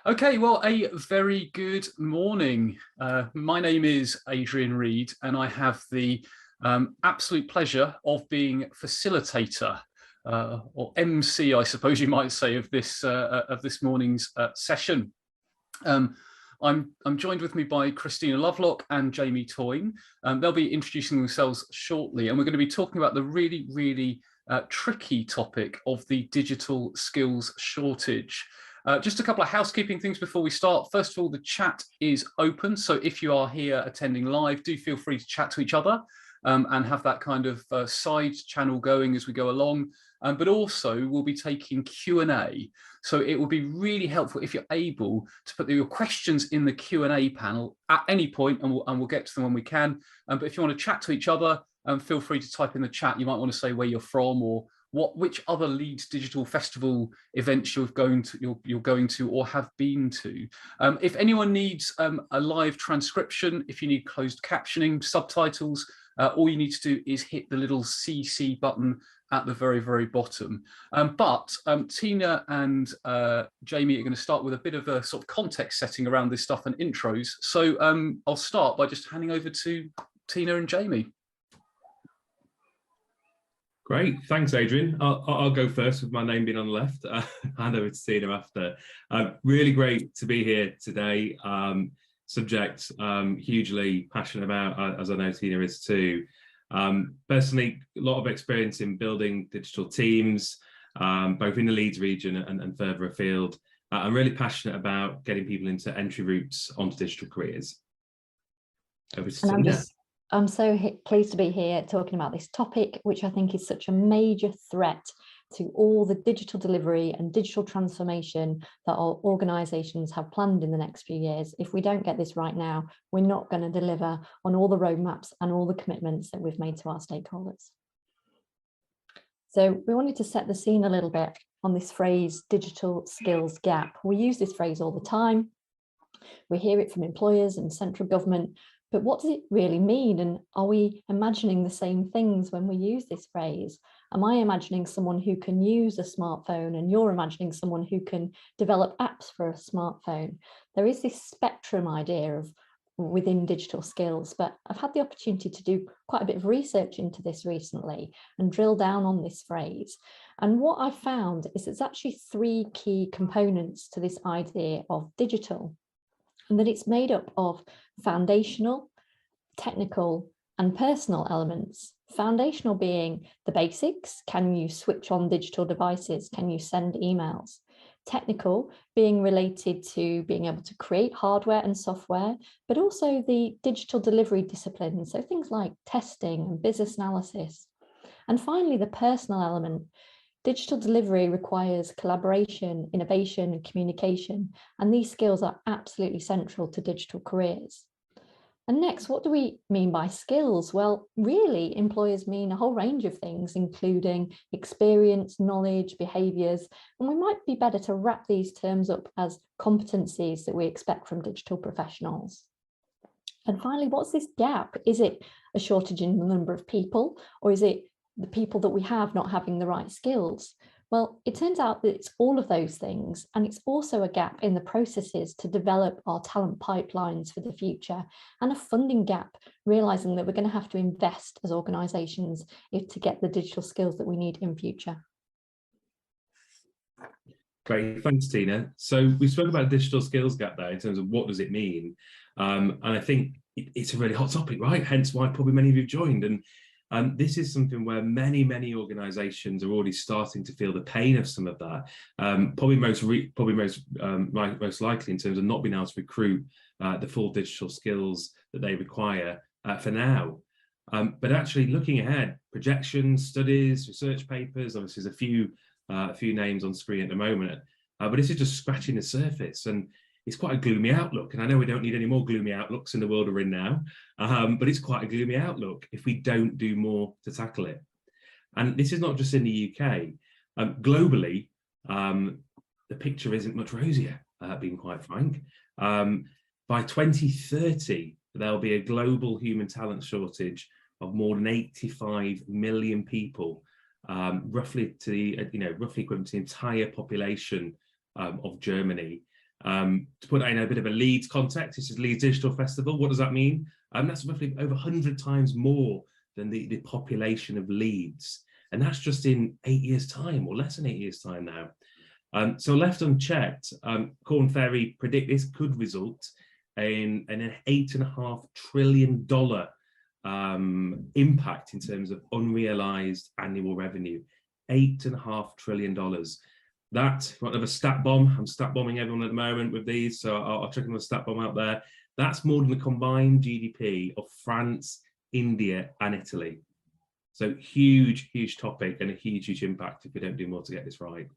Okay, well, a very good morning. My name is Adrian Reed, and I have the absolute pleasure of being facilitator, or MC, I suppose you might say, of this morning's session. I'm joined with me by Christina Lovelock and Jamie Toyne. They'll be introducing themselves shortly, and we're going to be talking about the really tricky topic of the digital skills shortage. Just a couple of housekeeping things before we start. First of all, the chat is open, so if you are here attending live, do feel free to chat to each other and have that kind of side channel going as we go along. But also we'll be taking Q&A. So it will be really helpful if you're able to put your questions in the Q&A panel at any point, and we'll get to them when we can. But if you want to chat to each other, feel free to type in the chat. You might want to say where you're from or which other Leeds Digital Festival events you're going to or have been to. If anyone needs a live transcription, if you need closed captioning, subtitles, all you need to do is hit the little CC button at the very bottom. But Tina and Jamie are going to start with a bit of a sort of context setting around this stuff and intros. So I'll start by just handing over to Tina and Jamie. Great, thanks, Adrian. I'll go first with my name being on the left. Hand over to Tina after. Really great to be here today. Subject hugely passionate about, as I know Tina is too. Personally, a lot of experience in building digital teams, both in the Leeds region and further afield. I'm really passionate about getting people into entry routes onto digital careers. Over to Tina. I'm so pleased to be here talking about this topic, which I think is such a major threat to all the digital delivery and digital transformation that our organisations have planned in the next few years. If we don't get this right now, we're not going to deliver on all the roadmaps and all the commitments that we've made to our stakeholders. So we wanted to set the scene a little bit on this phrase, digital skills gap. We use this phrase all the time. We hear it from employers and central government. But what does it really mean? And are we imagining the same things when we use this phrase? Am I imagining someone who can use a smartphone and you're imagining someone who can develop apps for a smartphone? There is this spectrum idea of within digital skills, but I've had the opportunity to do quite a bit of research into this recently and drill down on this phrase. And what I found is there's actually three key components to this idea of digital, and that it's made up of foundational, technical, and personal elements. Foundational being the basics. Can you switch on digital devices? Can you send emails? Technical being related to being able to create hardware and software, but also the digital delivery disciplines. So things like testing and business analysis. And finally, the personal element. Digital delivery requires collaboration, innovation, and communication, and these skills are absolutely central to digital careers. And next, what do we mean by skills? Well, really, employers mean a whole range of things, including experience, knowledge, behaviours, and we might be better to wrap these terms up as competencies that we expect from digital professionals. And finally, what's this gap? Is it a shortage in the number of people, or is it the people that we have not having the right skills? Well, it turns out that it's all of those things, and it's also a gap in the processes to develop our talent pipelines for the future, and a funding gap, realising that we're going to have to invest as organisations to get the digital skills that we need in future. Great, thanks, Tina. So we spoke about digital skills gap there in terms of what does it mean, and I think it's a really hot topic, right? Hence why probably many of you have joined. And this is something where many organisations are already starting to feel the pain of some of that. Probably most likely in terms of not being able to recruit the full digital skills that they require for now. But actually looking ahead, projections, studies, research papers. Obviously, there's a few names on screen at the moment, but this is just scratching the surface, and it's quite a gloomy outlook. And I know we don't need any more gloomy outlooks in the world we're in now, but it's quite a gloomy outlook if we don't do more to tackle it. And this is not just in the UK. Globally, the picture isn't much rosier, being quite frank. By 2030, there'll be a global human talent shortage of more than 85 million people, roughly equivalent to the entire population of Germany. To put that in a bit of a Leeds context, this is Leeds Digital Festival. What does that mean? That's roughly over 100 times more than the population of Leeds. And that's just in 8 years' time, or less than 8 years' time now. So left unchecked, Korn Ferry predict this could result in an $8.5 trillion impact in terms of unrealized annual revenue. $8.5 trillion. That, of a stat bomb, I'm stat bombing everyone at the moment with these, so I'll check on the stat bomb out there. That's more than the combined GDP of France, India, and Italy. So huge, huge topic and a huge, huge impact if we don't do more to get this right.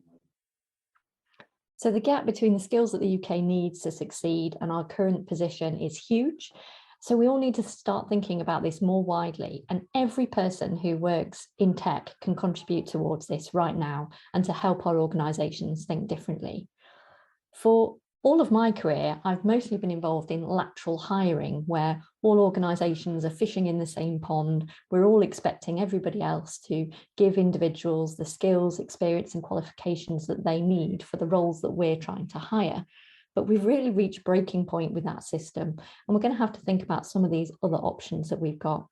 So the gap between the skills that the UK needs to succeed and our current position is huge. So we all need to start thinking about this more widely, and every person who works in tech can contribute towards this right now and to help our organisations think differently. For all of my career, I've mostly been involved in lateral hiring, where all organisations are fishing in the same pond. We're all expecting everybody else to give individuals the skills, experience and qualifications that they need for the roles that we're trying to hire. But we've really reached breaking point with that system, and we're going to have to think about some of these other options that we've got.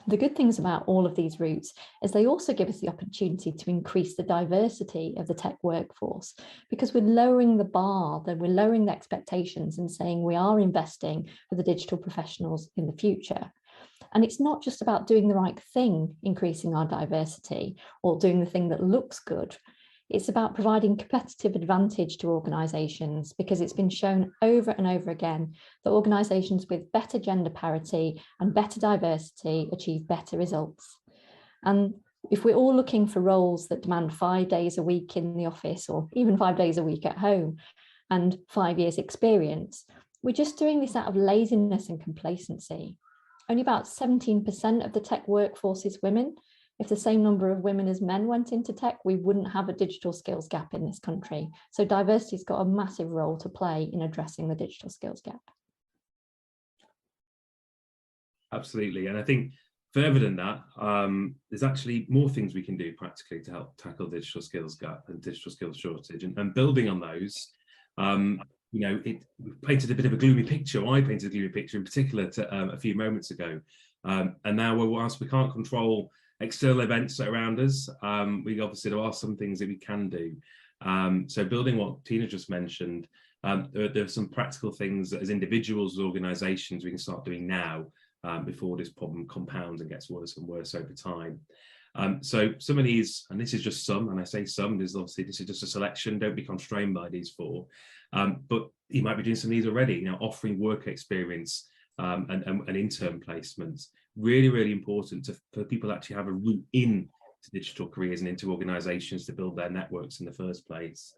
The good things about all of these routes is they also give us the opportunity to increase the diversity of the tech workforce, because we're lowering the bar, that we're lowering the expectations and saying we are investing for the digital professionals in the future. And it's not just about doing the right thing, increasing our diversity, or doing the thing that looks good. It's about providing competitive advantage to organisations, because it's been shown over and over again that organisations with better gender parity and better diversity achieve better results. And if we're all looking for roles that demand 5 days a week in the office, or even 5 days a week at home, and 5 years experience, we're just doing this out of laziness and complacency. Only about 17% of the tech workforce is women. If the same number of women as men went into tech, we wouldn't have a digital skills gap in this country. So diversity's got a massive role to play in addressing the digital skills gap. Absolutely. And I think further than that, there's actually more things we can do practically to help tackle digital skills gap and digital skills shortage. And building on those, we painted a bit of a gloomy picture. I painted a gloomy picture in particular a few moments ago. And now, whilst we can't control external events that are around us, we obviously, there are some things that we can do. So building what Tina just mentioned, there are some practical things that as individuals, as organisations, we can start doing now before this problem compounds and gets worse and worse over time. So some of these, and this is just some, and I say some, this is just a selection, don't be constrained by these four, but you might be doing some of these already, offering work experience and intern placements. Really, really important for people to actually have a route in to digital careers and into organisations to build their networks in the first place.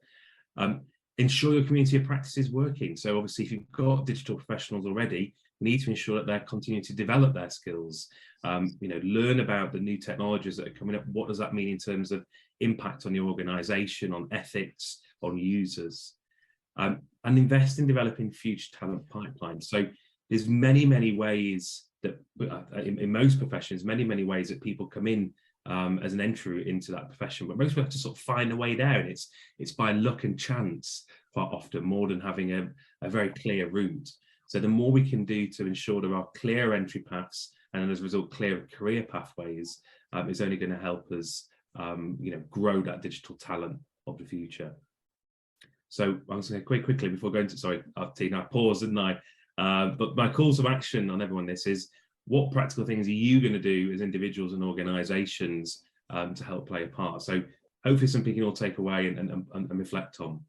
Ensure your community of practice is working. So obviously, if you've got digital professionals already, you need to ensure that they're continuing to develop their skills. Learn about the new technologies that are coming up. What does that mean in terms of impact on your organisation, on ethics, on users? And invest in developing future talent pipelines. So there's many, many ways that in most professions, many ways that people come in as an entry into that profession, but most people have to sort of find a way there, and it's by luck and chance quite often, more than having a very clear route. So the more we can do to ensure there are clear entry paths and as a result clear career pathways, is only going to help us grow that digital talent of the future. So I was going to quickly before going to, sorry, Tina, I paused, didn't I? But my calls of action on everyone this is, what practical things are you going to do as individuals and organisations to help play a part? So hopefully something you can all take away and reflect on.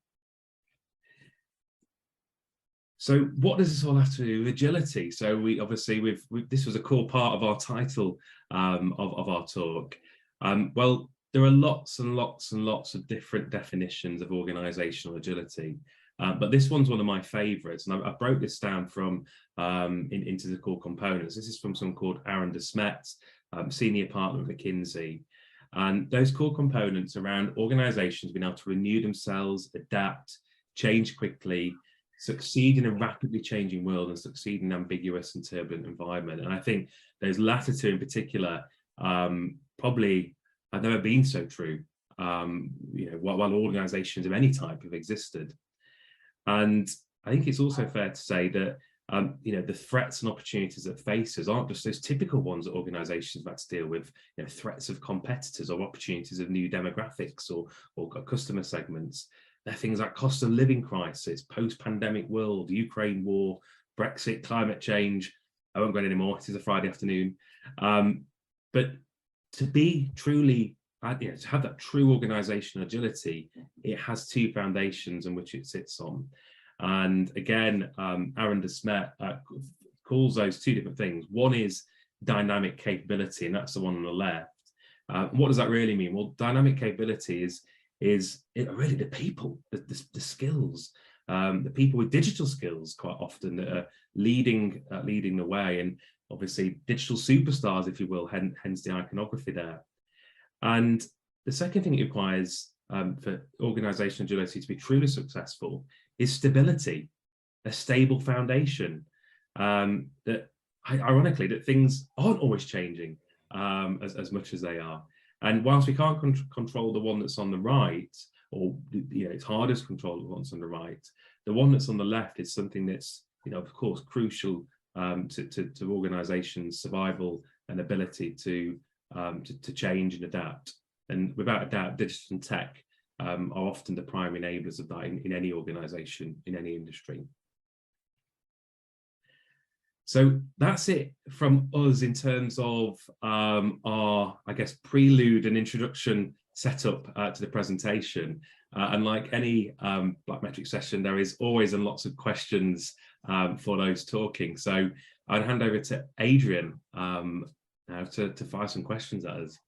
So what does this all have to do with agility? So we obviously, this was a core part of our title of our talk. Well, there are lots and lots and lots of different definitions of organisational agility. But this one's one of my favourites, and I broke this down from into the core components. This is from someone called Aaron DeSmet, senior partner at McKinsey. And those core components around organisations being able to renew themselves, adapt, change quickly, succeed in a rapidly changing world, and succeed in an ambiguous and turbulent environment. And I think those latter two in particular, probably have never been so true, while organisations of any type have existed. And I think it's also fair to say that the threats and opportunities that face us aren't just those typical ones that organisations have had to deal with. Threats of competitors or opportunities of new demographics or customer segments. They're things like cost of living crisis, post-pandemic world, Ukraine war, Brexit, climate change. I won't go in anymore. It is a Friday afternoon. But to be truly, to have that true organisational agility, it has two foundations on which it sits on. And again, Aaron de Smet calls those two different things. One is dynamic capability, and that's the one on the left. What does that really mean? Well, dynamic capability is really the people, the skills, the people with digital skills quite often that are leading the way, and obviously digital superstars, if you will, hence the iconography there. And the second thing it requires for organisational agility to be truly successful is stability, a stable foundation. That ironically, that things aren't always changing as much as they are. And whilst we can't control the one that's on the right, or it's harder to control the ones on the right, the one that's on the left is something that's of course crucial to organisations' survival and ability to change and adapt. And without a doubt, digital and tech are often the prime enablers of that in any organisation, in any industry. So that's it from us in terms of our, I guess, prelude and introduction setup to the presentation. And like any Blackmetric session, there is always lots of questions for those talking. So I'd hand over to Adrian now to fire some questions at us.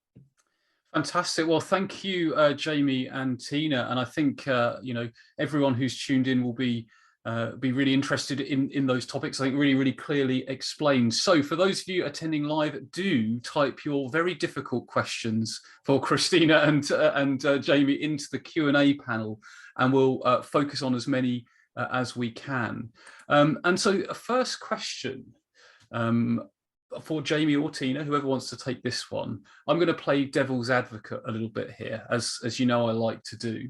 Fantastic. Well, thank you, Jamie and Tina. And I think everyone who's tuned in will be really interested in those topics. I think really clearly explained. So for those of you attending live, do type your very difficult questions for Christina and Jamie into the Q&A panel, and we'll focus on as many as we can. And so a first question for Jamie or Tina, whoever wants to take this one. I'm going to play devil's advocate a little bit here, as you know I like to do.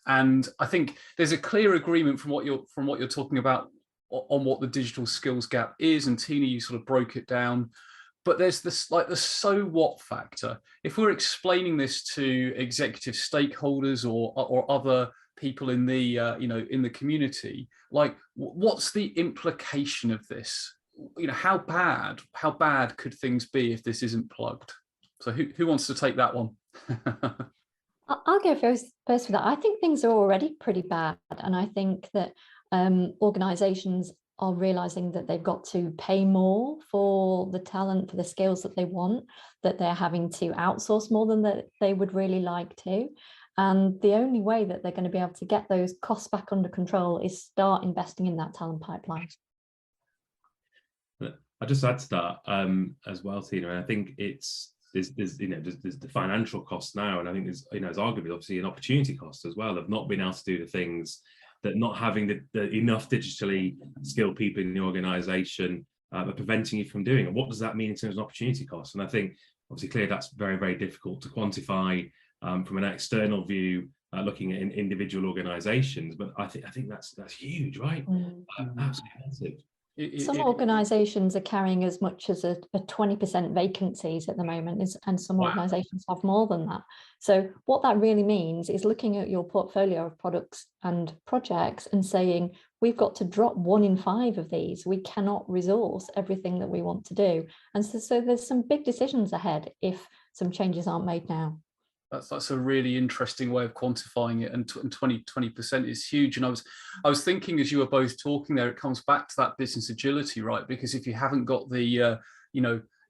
And I think there's a clear agreement from what you're talking about on what the digital skills gap is. And Tina, you sort of broke it down. But there's this the so what factor. If we're explaining this to executive stakeholders or other people in the in the community, what's the implication of this? How bad could things be if this isn't plugged? So who wants to take that one? I'll go first with that. I think things are already pretty bad, and I think that organisations are realising that they've got to pay more for the talent, for the skills that they want, that they're having to outsource more than that they would really like to. And the only way that they're going to be able to get those costs back under control is start investing in that talent pipeline. I'll just add to that as well, Tina. And I think there's the financial cost now, and I think there's arguably obviously an opportunity cost as well of not being able to do the things, that not having the enough digitally skilled people in the organisation are preventing you from doing. And what does that mean in terms of opportunity costs? And I think obviously clearly that's very difficult to quantify from an external view, looking at individual organisations. But I think that's huge, right? Absolutely massive. Some organisations are carrying as much as a 20% vacancies at the moment, and some organisations have more than that. So what that really means is looking at your portfolio of products and projects and saying, we've got to drop 1 in 5 of these. We cannot resource everything that we want to do. And so there's some big decisions ahead if some changes aren't made now. That's a really interesting way of quantifying it, and 20% is huge. And I was thinking as you were both talking there, it comes back to that business agility, right? Because if you haven't got the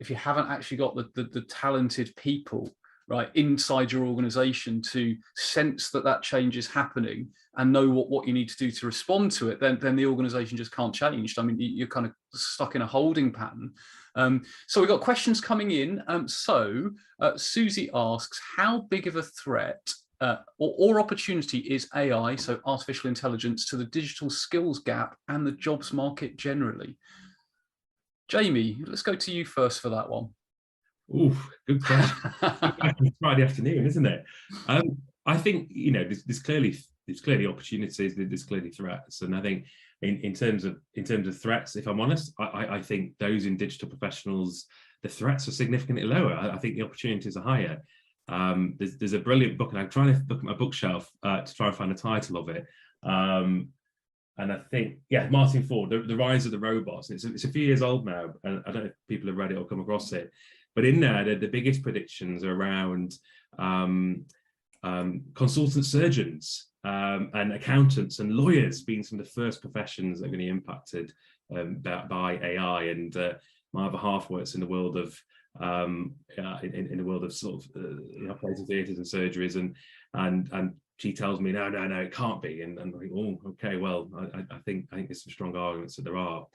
if you haven't actually got the talented people right inside your organization to sense that change is happening and know what you need to do to respond to it, then the organization just can't change. I mean, you're kind of stuck in a holding pattern. So we've got questions coming in. Susie asks, how big of a threat or opportunity is AI, so artificial intelligence, to the digital skills gap and the jobs market generally? Jamie, let's go to you first for that one. Ooh, good question. It's Friday afternoon, isn't it? I think there's clearly there's clearly opportunities, there's clearly threats. And I think in terms of threats, if I'm honest, I think those in digital professionals, the threats are significantly lower. I think the opportunities are higher. There's a brilliant book, and I'm trying to look at my bookshelf to try and find the title of it. And I think, Martin Ford, the Rise of the Robots. It's a few years old now, and I don't know if people have read it or come across it. But in there, the biggest predictions are around consultant surgeons and accountants and lawyers being some of the first professions that are going to be impacted by AI. And my other half works in the world of in the world of sort of operating theatres and surgeries, and she tells me no, it can't be, and I'm like, oh, okay, well, I think there's some strong arguments that there are.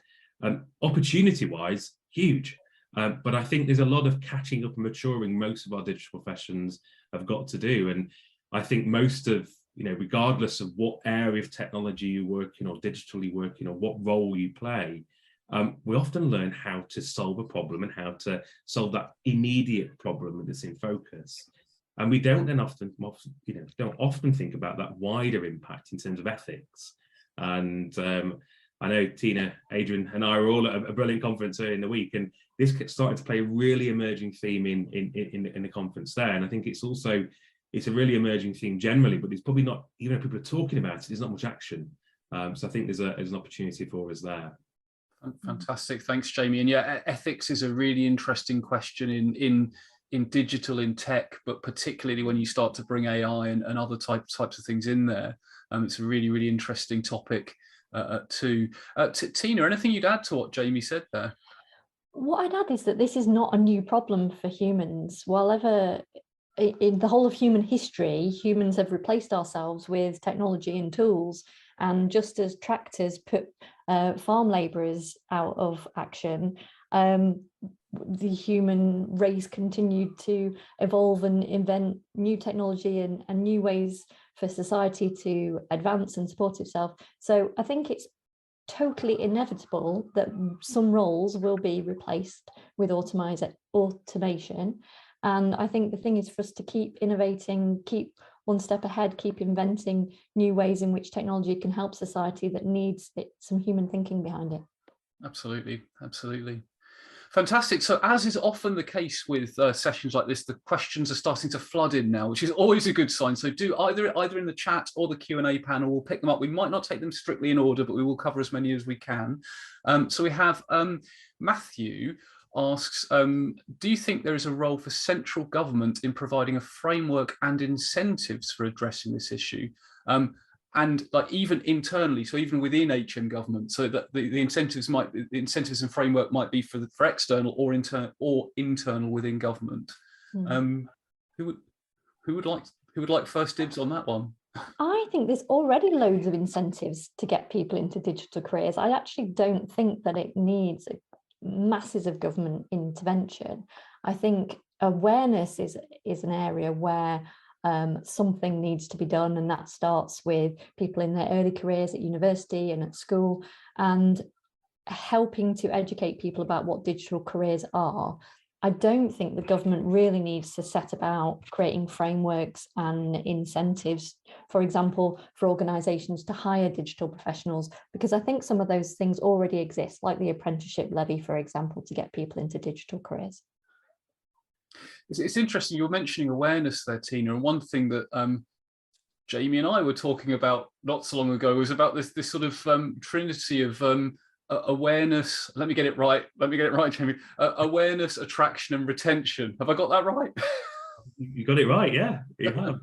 Opportunity wise, huge. But I think there's a lot of catching up and maturing most of our digital professions have got to do. And I think most of, regardless of what area of technology you work in or digitally working or what role you play, we often learn how to solve a problem and how to solve that immediate problem that's in focus. And we don't then often think about that wider impact in terms of ethics. And I know Tina, Adrian, and I were all at a brilliant conference earlier in the week, and this started to play a really emerging theme in the conference there. And I think it's a really emerging theme generally, but it's probably not, even if people are talking about it, there's not much action. So I think there's an opportunity for us there. Fantastic, thanks, Jamie. And ethics is a really interesting question in digital, in tech, but particularly when you start to bring AI and other types of things in there. It's a really, really interesting topic too. Tina, anything you'd add to what Jamie said there? What I'd add is that this is not a new problem for humans. While ever in the whole of human history, humans have replaced ourselves with technology and tools. And just as tractors put farm labourers out of action, the human race continued to evolve and invent new technology and new ways for society to advance and support itself. So I think it's totally inevitable that some roles will be replaced with automation. And I think the thing is for us to keep innovating, keep one step ahead, keep inventing new ways in which technology can help society that needs some human thinking behind it. Absolutely, absolutely. Fantastic. So as is often the case with sessions like this, the questions are starting to flood in now, which is always a good sign. So do either in the chat or the Q&A panel, we'll pick them up. We might not take them strictly in order, but we will cover as many as we can. So we have Matthew asks, do you think there is a role for central government in providing a framework and incentives for addressing this issue? And like even internally, so even within HM government, so that the incentives and framework might be for external or internal within government. Who would like first dibs on that one? I think there's already loads of incentives to get people into digital careers. I actually don't think that it needs masses of government intervention. I think awareness is an area where something needs to be done, and that starts with people in their early careers at university and at school, and helping to educate people about what digital careers are. I don't think the government really needs to set about creating frameworks and incentives, for example, for organisations to hire digital professionals, because I think some of those things already exist, like the apprenticeship levy, for example, to get people into digital careers. It's interesting, you were mentioning awareness there, Tina, and one thing that Jamie and I were talking about not so long ago was about this sort of trinity of awareness. Let me get it right, Jamie. Awareness, attraction, and retention. Have I got that right? You got it right, yeah. You have.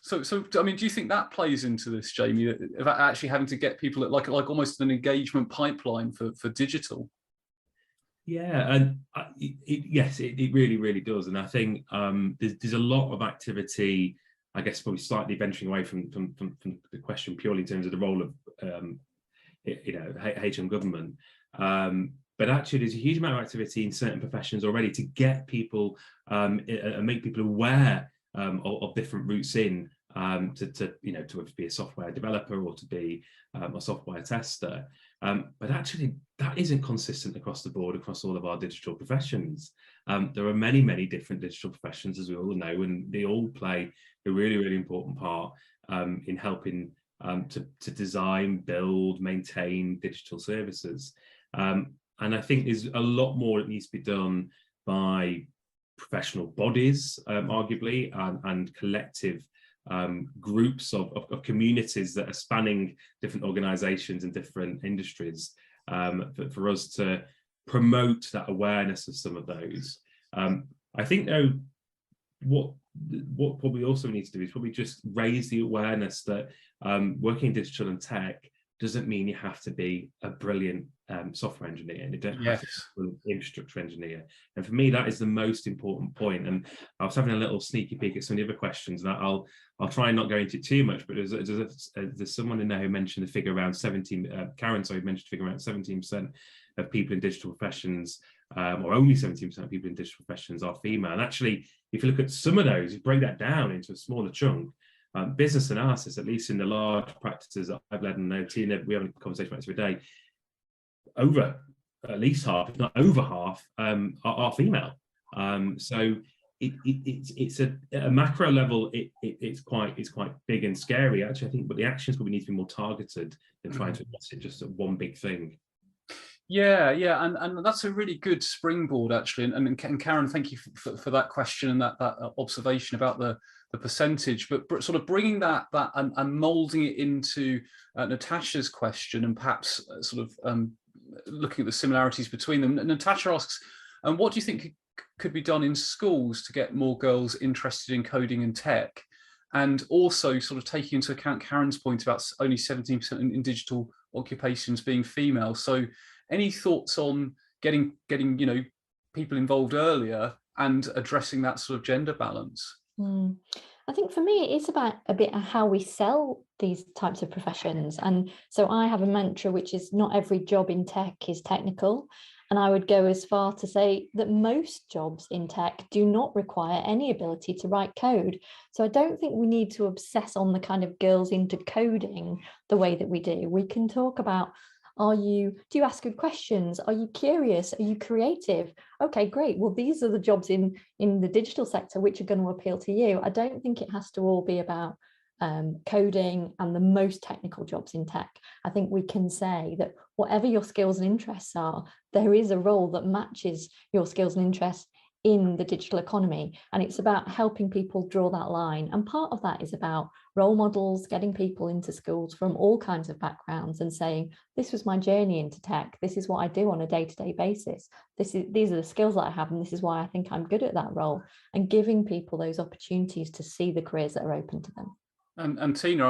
So I mean, do you think that plays into this, Jamie, of actually having to get people at like almost an engagement pipeline for digital? Yeah, and yes, it really, really does. And I think there's a lot of activity, I guess, probably slightly venturing away from the question purely in terms of the role of HM government. But actually, there's a huge amount of activity in certain professions already to get people and make people aware of different routes in to be a software developer or to be a software tester. But actually, that isn't consistent across the board, across all of our digital professions. There are many, many different digital professions, as we all know, and they all play a really, really important part in helping to design, build, maintain digital services. And I think there's a lot more that needs to be done by professional bodies, arguably, and collective groups of communities that are spanning different organizations and different industries, for us to promote that awareness of some of those. I think, though, what probably also needs to do is probably just raise the awareness that working in digital and tech doesn't mean you have to be a brilliant software engineer, and you don't have to be an infrastructure engineer. And for me, that is the most important point. And I was having a little sneaky peek at some of the other questions that I'll try and not go into too much, but there's someone in there who mentioned the figure around 17, Karen, sorry, mentioned the figure around 17% of people in digital professions, or only 17% of people in digital professions are female. And actually, if you look at some of those, you break that down into a smaller chunk. Business analysis, at least in the large practices that I've led and know, Tina, we have a conversation about this every day, over at least half, if not over half, are female. So it's a macro level. It's quite big and scary, actually, I think. But the actions probably need to be more targeted than trying to address it just at one big thing. Yeah, and that's a really good springboard, actually. And Karen, thank you for that question and that observation about the percentage, but sort of bringing that and molding it into Natasha's question, and perhaps sort of looking at the similarities between them. Natasha asks, what do you think could be done in schools to get more girls interested in coding and tech? And also sort of taking into account Karen's point about only 17% in digital occupations being female. So any thoughts on getting people involved earlier and addressing that sort of gender balance? I think for me, it's about a bit of how we sell these types of professions. And so I have a mantra, which is not every job in tech is technical. And I would go as far to say that most jobs in tech do not require any ability to write code. So I don't think we need to obsess on the kind of girls into coding the way that we do. We can talk about, do you ask good questions? Are you curious? Are you creative? Okay, great. Well, these are the jobs in the digital sector which are going to appeal to you. I don't think it has to all be about coding and the most technical jobs in tech. I think we can say that whatever your skills and interests are, there is a role that matches your skills and interests in the digital economy. And it's about helping people draw that line. And part of that is about role models, getting people into schools from all kinds of backgrounds and saying, this was my journey into tech. This is what I do on a day-to-day basis. These are the skills that I have, and this is why I think I'm good at that role. And giving people those opportunities to see the careers that are open to them. And Tina,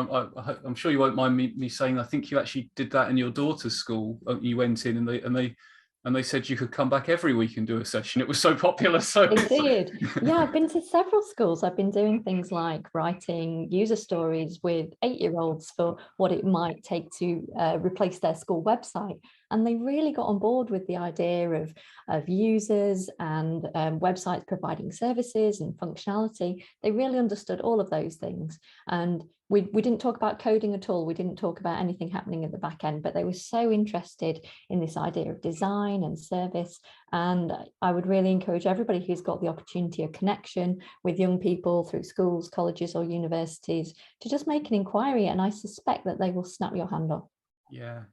I'm sure you won't mind me saying, I think you actually did that in your daughter's school. You went in and they said you could come back every week and do a session. It was so popular. So it did. Yeah, I've been to several schools. I've been doing things like writing user stories with 8-year-olds for what it might take to replace their school website. And they really got on board with the idea of users and websites providing services and functionality. They really understood all of those things. And we didn't talk about coding at all. We didn't talk about anything happening at the back end, but they were so interested in this idea of design and service. And I would really encourage everybody who's got the opportunity of connection with young people through schools, colleges or universities to just make an inquiry. And I suspect that they will snap your hand off. Yeah.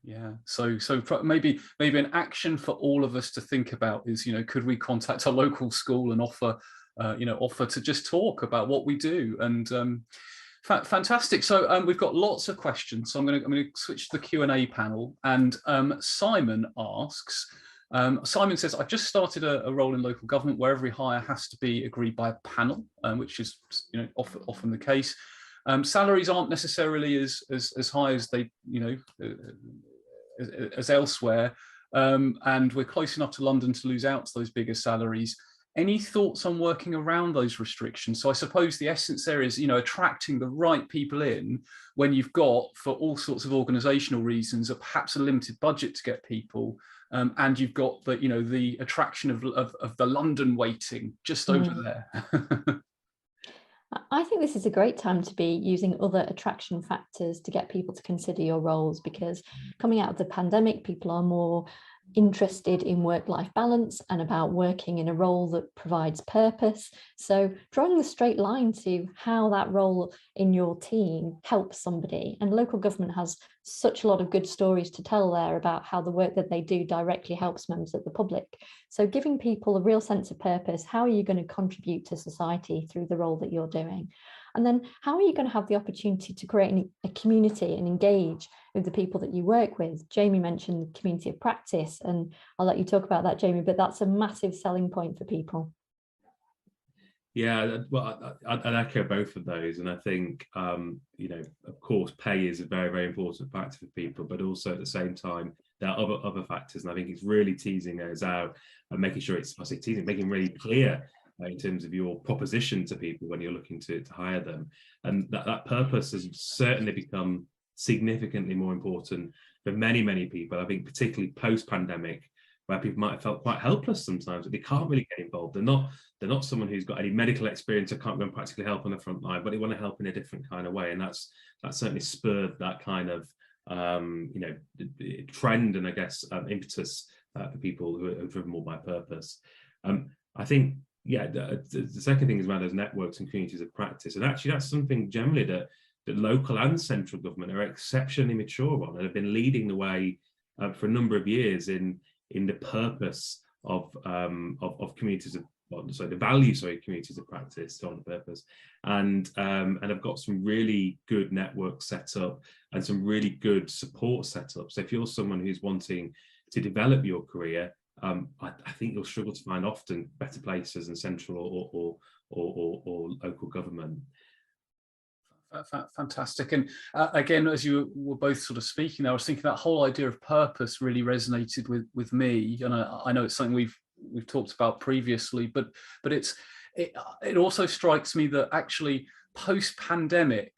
So maybe an action for all of us to think about is, could we contact a local school and offer to just talk about what we do? And fantastic. So we've got lots of questions. So I'm going to switch to the Q&A panel. And Simon asks. Simon says, I've just started a role in local government where every hire has to be agreed by a panel, which is often the case. Salaries aren't necessarily as high as they, as elsewhere, and we're close enough to London to lose out to those bigger salaries. Any thoughts on working around those restrictions? So I suppose the essence there is, attracting the right people in when you've got, for all sorts of organisational reasons, perhaps a limited budget to get people, and you've got the attraction of the London waiting just over there. I think this is a great time to be using other attraction factors to get people to consider your roles, because coming out of the pandemic, people are more interested in work-life balance and about working in a role that provides purpose. So drawing the straight line to how that role in your team helps somebody, and local government has such a lot of good stories to tell there about how the work that they do directly helps members of the public. So giving people a real sense of purpose, how are you going to contribute to society through the role that you're doing? And then how are you going to have the opportunity to create a community and engage with the people that you work with? Jamie mentioned the community of practice, and I'll let you talk about that, Jamie, but that's a massive selling point for people. Yeah, well, I'd echo both of those. And I think, you know, of course, pay is a very, very important factor for people, but also at the same time, there are other factors. And I think it's really teasing those out and making sure making really clear in terms of your proposition to people when you're looking to hire them. And that purpose has certainly become significantly more important for many, many people. I think particularly post-pandemic, where people might have felt quite helpless sometimes, but they can't really get involved. They're not someone who's got any medical experience or can't go and practically help on the front line, but they want to help in a different kind of way. And that's certainly spurred that kind of you know, trend and I guess impetus for people who are driven more by purpose. I think, yeah, the second thing is about those networks and communities of practice. And actually that's something generally that local and central government are exceptionally mature on and have been leading the way for a number of years in the purpose of communities of, so the value, communities of practice on the purpose, and I've got some really good networks set up and some really good support set up. So if you're someone who's wanting to develop your career, I think you'll struggle to find often better places in central or local government. Fantastic. And again, as you were both sort of speaking, I was thinking that whole idea of purpose really resonated with me, and I know it's something we've talked about previously, but it also strikes me that actually post-pandemic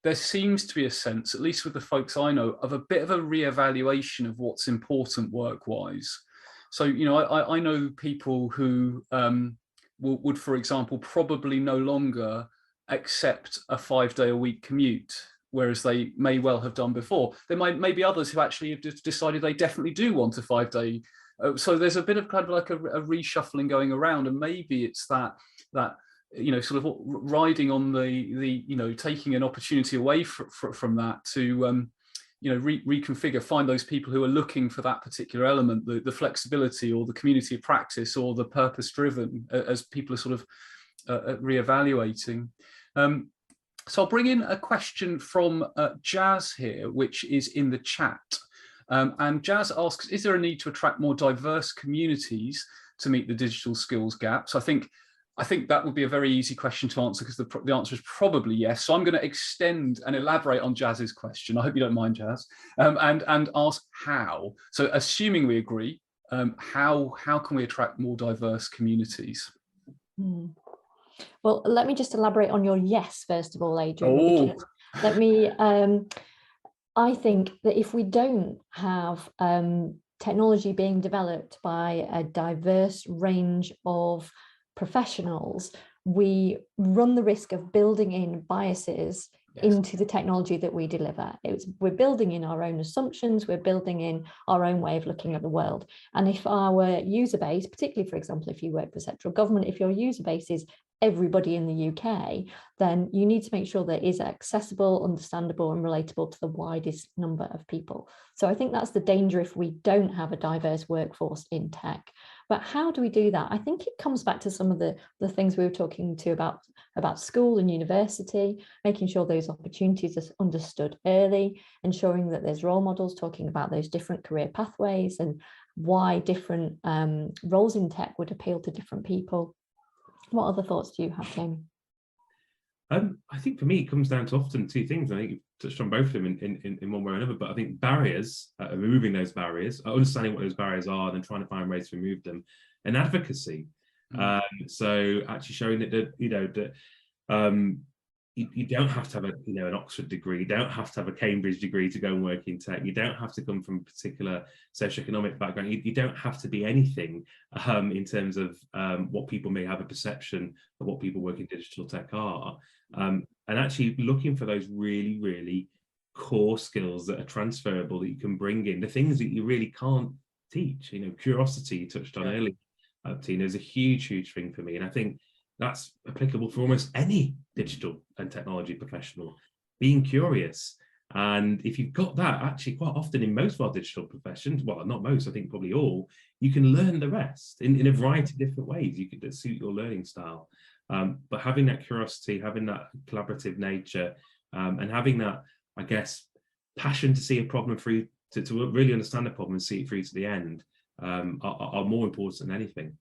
there seems to be a sense, at least with the folks I know, of a bit of a reevaluation of what's important work-wise. So, you know, I know people who would, for example, probably no longer accept a 5-day-a-week commute, whereas they may well have done before. There may be others who actually have decided they definitely do want a 5-day. So there's a bit of kind of like a reshuffling going around, and maybe it's that you know, sort of riding on the you know, taking an opportunity away from that to you know, reconfigure, find those people who are looking for that particular element, the flexibility or the community of practice or the purpose driven, as people are sort of reevaluating. So I'll bring in a question from Jazz here, which is in the chat. And Jazz asks, is there a need to attract more diverse communities to meet the digital skills gaps? I think that would be a very easy question to answer, because the answer is probably yes. So I'm going to extend and elaborate on Jazz's question. I hope you don't mind, Jazz, and ask how. So assuming we agree, how can we attract more diverse communities? Well, let me just elaborate on your yes, first of all, Adrian. Let me, I think that if we don't have technology being developed by a diverse range of professionals, we run the risk of building in biases into the technology that we deliver. We're building in our own assumptions, we're building in our own way of looking at the world. And if our user base, particularly, for example, if you work for central government, if your user base is everybody in the UK, then you need to make sure that it is accessible, understandable and relatable to the widest number of people. So I think that's the danger if we don't have a diverse workforce in tech. But how do we do that? I think it comes back to some of the things we were talking to about school and university, making sure those opportunities are understood early, ensuring that there's role models talking about those different career pathways and why different roles in tech would appeal to different people. What other thoughts do you have, Jamie? I think for me, it comes down to often two things. I think you've touched on both of them in one way or another, but I think barriers, removing those barriers, understanding what those barriers are, and then trying to find ways to remove them, and advocacy. So actually showing that, you know, that you don't have to have an Oxford degree. You don't have to have a Cambridge degree to go and work in tech. You don't have to come from a particular socioeconomic background. You don't have to be anything in terms of what people may have a perception of what people working in digital tech are. And actually looking for those really, really core skills that are transferable, that you can bring in, the things that you really can't teach. Curiosity you touched on earlier, Tina, is a huge thing for me. And I think that's applicable for almost any digital and technology professional, being curious. And if you've got that, actually quite often in most of our digital professions, well, not most, I think probably all, you can learn the rest in a variety of different ways you could suit your learning style. But having that curiosity, having that collaborative nature, and having that, I guess, passion to see a problem through, to really understand the problem and see it through to the end, are more important than anything.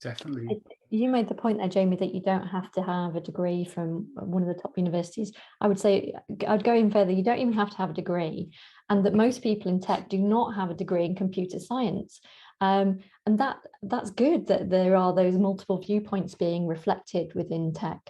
Definitely. You made the point there, Jamie, that you don't have to have a degree from one of the top universities. I would say, I'd go in further, you don't even have to have a degree, and that most people in tech do not have a degree in computer science. And that's good that there are those multiple viewpoints being reflected within tech.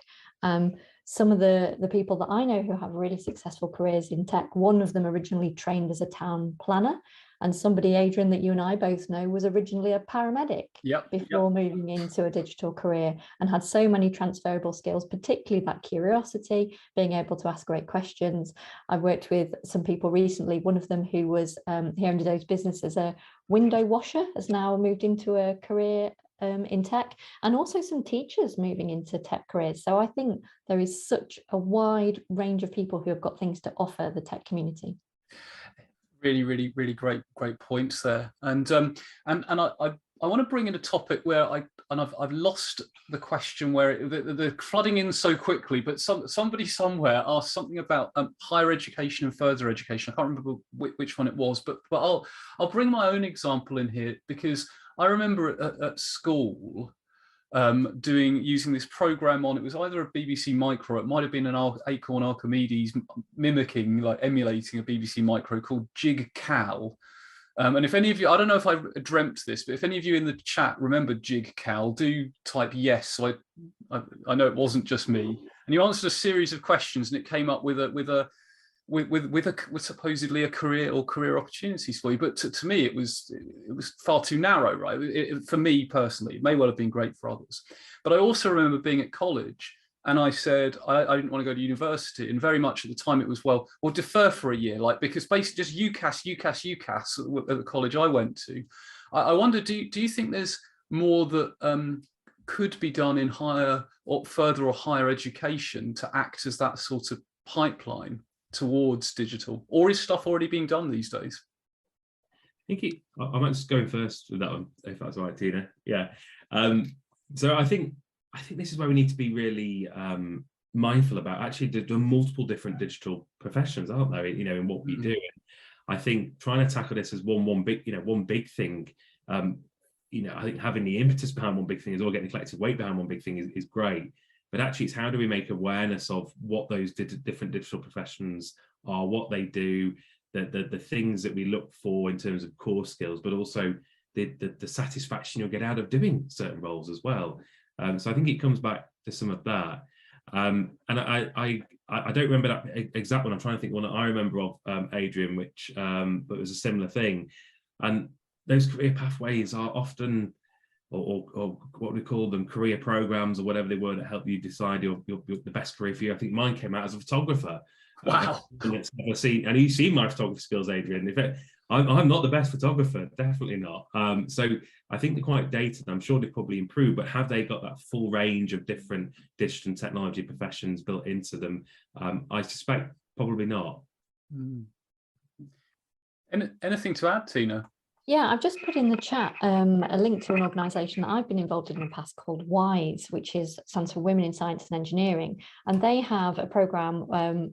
Some of the people that I know who have really successful careers in tech, one of them originally trained as a town planner, and somebody, Adrian, that you and I both know was originally a paramedic before moving into a digital career, and had so many transferable skills, particularly that curiosity, being able to ask great questions. I've worked with some people recently, one of them who was, he owned his own business as a window washer, has now moved into a career in tech, and also some teachers moving into tech careers. So I think there is such a wide range of people who have got things to offer the tech community. Really great points there. And I want to bring in a topic where I've lost the question where they're flooding in so quickly, but somebody somewhere asked something about higher education and further education. I can't remember which one it was, but I'll bring my own example in here, because I remember at school using this program on, it was either a BBC Micro, it might have been an Acorn Archimedes, mimicking, like emulating a BBC Micro, called Jig Cal. And if any of you, I don't know if I dreamt this, but if any of you in the chat remember Jig Cal, do type yes. So I know it wasn't just me. And you answered a series of questions, and it came up with supposedly a career opportunities for you. But to me, it was far too narrow, right? For me personally, it may well have been great for others. But I also remember being at college, and I said I didn't want to go to university, and very much at the time it was, well, defer for a year, like, because basically just UCAS at the college I went to. I wonder, do you think there's more that could be done in higher or further or higher education to act as that sort of pipeline towards digital, or is stuff already being done these days? I might just go first with that one, if that's all right, Tina. Yeah. So I think this is where we need to be really mindful about actually the multiple different digital professions, aren't there? In what we do. I think trying to tackle this as one big thing. I think having the impetus behind one big thing is all getting the collective weight behind one big thing is great. But actually, it's how do we make awareness of what those different digital professions are, what they do, the things that we look for in terms of core skills, but also the satisfaction you'll get out of doing certain roles as well. So I think it comes back to some of that. And I don't remember that exact one. I'm trying to think one that I remember of, Adrian, which but it was a similar thing. And those career pathways are often, or what we call them, career programs or whatever they were, that help you decide the best career for you. I think mine came out as a photographer. Wow. And you've seen my photography skills, Adrian. In fact, I'm not the best photographer, definitely not. So I think they're quite dated. I'm sure they've probably improved, but have they got that full range of different digital and technology professions built into them? I suspect probably not. Anything to add, Tina? Yeah, I've just put in the chat a link to an organisation that I've been involved in the past called WISE, which stands for Women in Science and Engineering. And they have a programme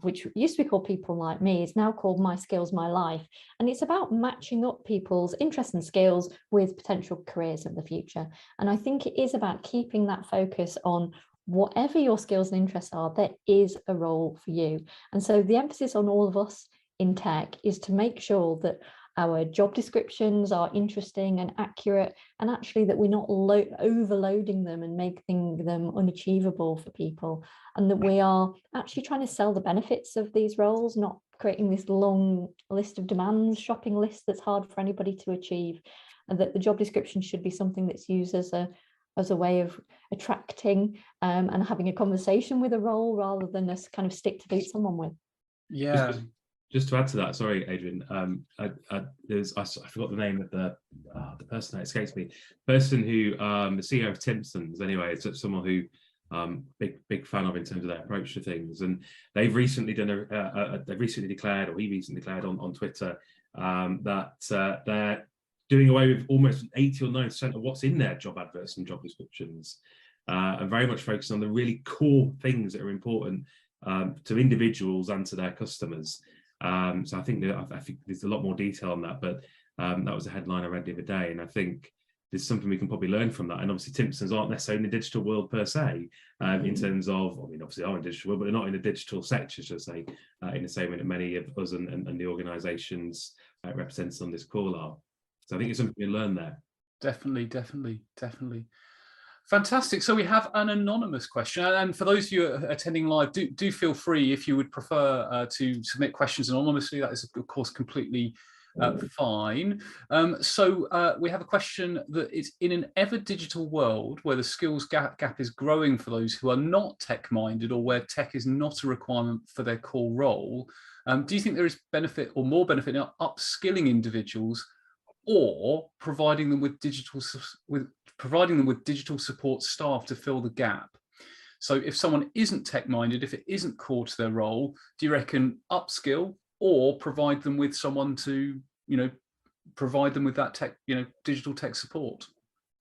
which used to be called People Like Me, is now called My Skills, My Life. And it's about matching up people's interests and skills with potential careers of the future. And I think it is about keeping that focus on whatever your skills and interests are, there is a role for you. And so the emphasis on all of us in tech is to make sure that our job descriptions are interesting and accurate, and actually that we're not overloading them and making them unachievable for people, and that we are actually trying to sell the benefits of these roles, not creating this long list of demands, shopping list that's hard for anybody to achieve, and that the job description should be something that's used as a way of attracting and having a conversation with a role, rather than a kind of stick to beat someone with. Yeah. Just to add to that, sorry, Adrian, I forgot the name of the person that escapes me. Person who, the CEO of Timpsons, anyway, it's someone who big fan of in terms of their approach to things, and they've recently done they've recently declared, or he recently declared on Twitter, that they're doing away with almost 80 or 90% of what's in their job adverts and job descriptions, and very much focusing on the really core things that are important to individuals and to their customers. So I think there's a lot more detail on that, but that was a headline I read the other day, and I think there's something we can probably learn from that. And obviously Timpsons aren't necessarily in the digital world per se, in terms of, I mean, obviously are in the digital world, but they're not in the digital sector, should I say, in the same way that many of us and the organisations represented on this call are. So I think it's something to learn there. Definitely. Fantastic. So we have an anonymous question, and for those of you attending live, do feel free, if you would prefer to submit questions anonymously. That is, of course, completely fine. So we have a question that is: in an ever digital world where the skills gap is growing for those who are not tech minded, or where tech is not a requirement for their core role, do you think there is benefit or more benefit in upskilling individuals, or providing them with digital support staff to fill the gap? So if someone isn't tech-minded, if it isn't core to their role, do you reckon upskill, or provide them with someone to, provide them with that tech, digital tech support?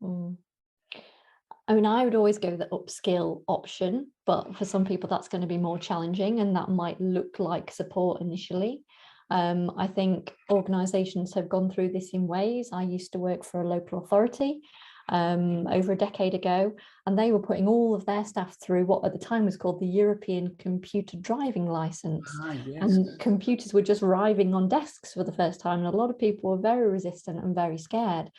I mean, I would always go the upskill option, but for some people that's going to be more challenging, and that might look like support initially. I think organisations have gone through this in ways. I used to work for a local authority over a decade ago, and they were putting all of their staff through what at the time was called the European Computer Driving Licence. Yes. And computers were just arriving on desks for the first time, and a lot of people were very resistant and very scared.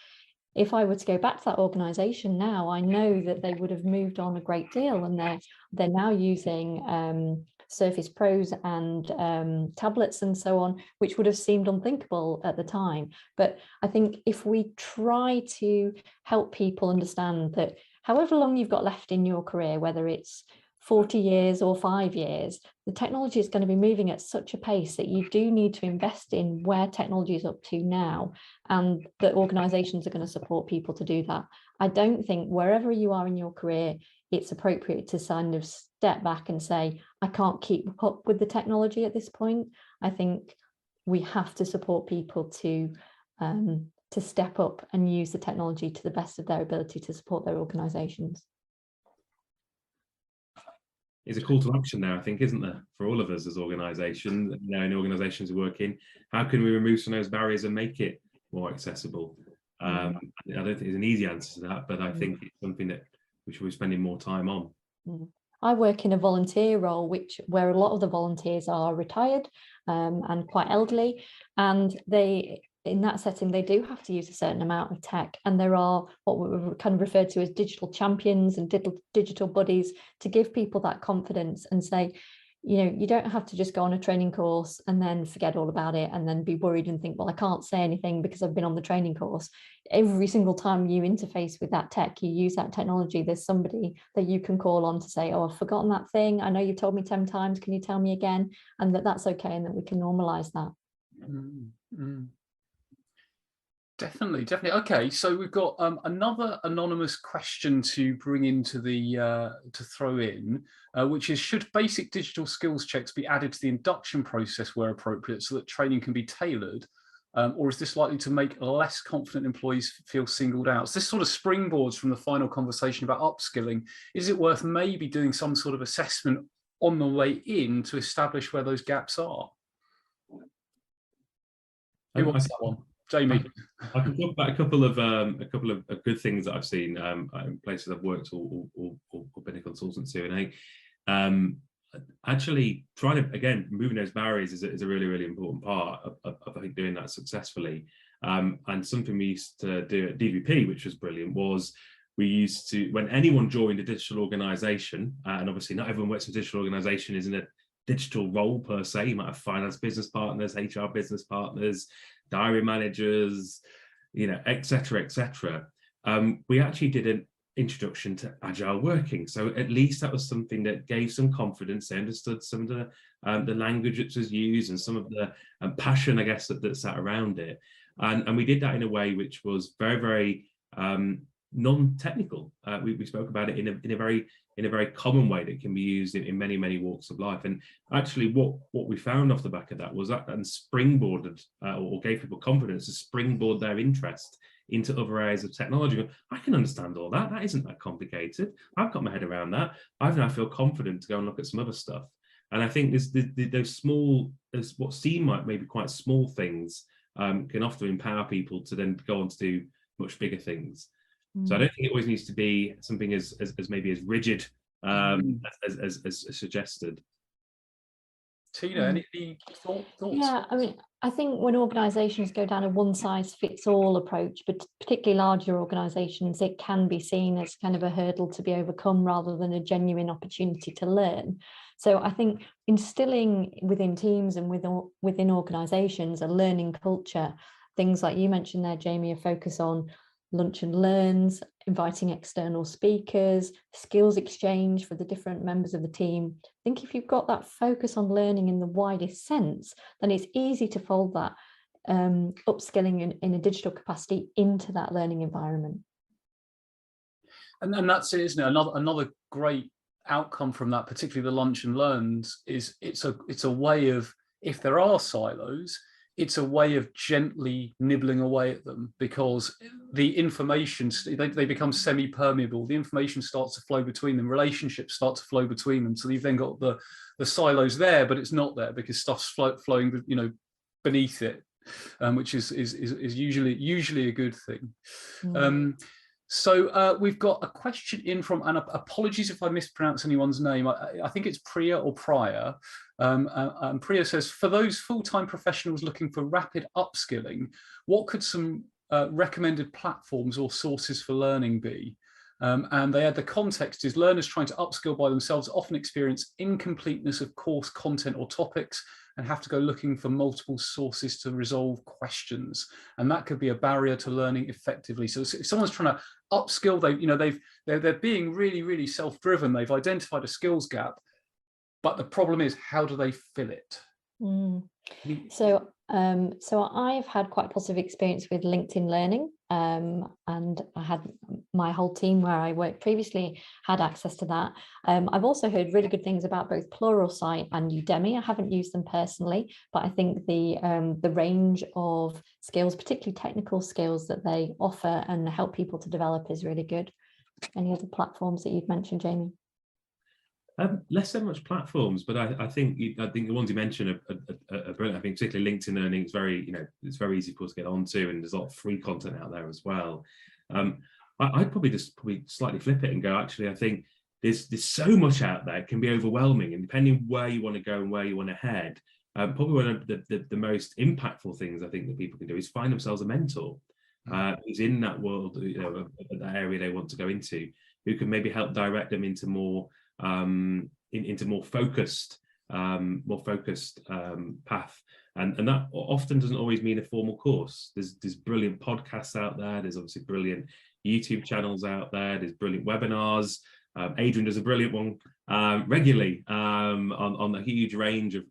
If I were to go back to that organisation now, I know that they would have moved on a great deal, and they're now using Surface Pros and tablets and so on, which would have seemed unthinkable at the time. But I think if we try to help people understand that however long you've got left in your career, whether it's 40 years or 5 years, the technology is going to be moving at such a pace that you do need to invest in where technology is up to now, and that organisations are going to support people to do that. I don't think wherever you are in your career, it's appropriate to kind of step back and say, I can't keep up with the technology at this point. I think we have to support people to step up and use the technology to the best of their ability to support their organisations. There's a call to action there, I think, isn't there, for all of us as organisations, in organisations we work in. How can we remove some of those barriers and make it more accessible? I don't think there's an easy answer to that, but I think it's something that we should be spending more time on. I work in a volunteer role, where a lot of the volunteers are retired and quite elderly, and in that setting they do have to use a certain amount of tech, and there are what we kind of referred to as digital champions and digital buddies to give people that confidence and say, you don't have to just go on a training course and then forget all about it and then be worried and think, well, I can't say anything because I've been on the training course. Every single time you interface with that tech, you use that technology, there's somebody that you can call on to say, oh, I've forgotten that thing. I know you've told me 10 times. Can you tell me again? And that's okay, and that we can normalize that. Definitely. Okay, so we've got another anonymous question to bring into to throw in, which is: should basic digital skills checks be added to the induction process where appropriate, so that training can be tailored, or is this likely to make less confident employees feel singled out? So this sort of springboards from the final conversation about upskilling. Is it worth maybe doing some sort of assessment on the way in to establish where those gaps are? Who wants that one? Jamie. I can talk about a couple of good things that I've seen in places I've worked or been a consultancy. And actually trying to, again, moving those barriers is a really, really important part of I think, doing that successfully. And something we used to do at DVP, which was brilliant, was we used to, when anyone joined a digital organization, and obviously not everyone works in a digital organization is in a digital role per se. You might have finance business partners, HR business partners, diary managers, et cetera, et cetera. We actually did an introduction to agile working. So at least that was something that gave some confidence. They understood some of the language that was used and some of the passion, I guess, that sat around it. And we did that in a way which was very, very non-technical. We spoke about it in a very common way that can be used in many, many walks of life. And actually what we found off the back of that was that and springboarded or gave people confidence to springboard their interest into other areas of technology. I can understand all that. That isn't that complicated. I've got my head around that. I now feel confident to go and look at some other stuff. And I think those small, what seem like maybe quite small things can often empower people to then go on to do much bigger things. So I don't think it always needs to be something as maybe as rigid as suggested. Tina, any thoughts? Yeah, I mean, I think when organisations go down a one-size-fits-all approach, but particularly larger organisations, it can be seen as kind of a hurdle to be overcome rather than a genuine opportunity to learn. So I think instilling within teams and within organisations a learning culture, things like you mentioned there, Jamie, a focus on lunch and learns, inviting external speakers, skills exchange for the different members of the team. I think if you've got that focus on learning in the widest sense, then it's easy to fold that upskilling in a digital capacity into that learning environment. And that's it, isn't it? Another great outcome from that, particularly the lunch and learns, is it's a way of, if there are silos, it's a way of gently nibbling away at them, because the information, they become semi-permeable. The information starts to flow between them. Relationships start to flow between them. So you've then got the silos there, but it's not there because stuff's flowing, beneath it, which is usually a good thing. So we've got a question in from, and apologies if I mispronounce anyone's name. I think it's Priya or Priya. And Priya says, for those full-time professionals looking for rapid upskilling, what could some recommended platforms or sources for learning be? And they add, the context is learners trying to upskill by themselves often experience incompleteness of course content or topics and have to go looking for multiple sources to resolve questions. And that could be a barrier to learning effectively. So if someone's trying to upskill, they're being really, really self-driven. They've identified a skills gap, but the problem is, how do they fill it? So I've had quite a positive experience with LinkedIn Learning, and I had my whole team where I worked previously had access to that. I've also heard really good things about both Pluralsight and Udemy. I haven't used them personally, but I think the range of skills, particularly technical skills that they offer and help people to develop, is really good. Any other platforms that you'd mentioned, Jamie? Less so much platforms, but I think the ones you mentioned are brilliant. I think particularly LinkedIn Learning is very, it's very easy for us to get onto, and there's a lot of free content out there as well. I'd probably slightly flip it and go, actually, I think there's so much out there, it can be overwhelming, and depending where you want to go and where you want to head, probably one of the most impactful things I think that people can do is find themselves a mentor who's in that world, that area they want to go into, who can maybe help direct them into more focused path, and that often doesn't always mean a formal course. There's brilliant podcasts out there. There's obviously brilliant YouTube channels out there. There's brilliant webinars. Adrian does a brilliant one regularly on a huge range of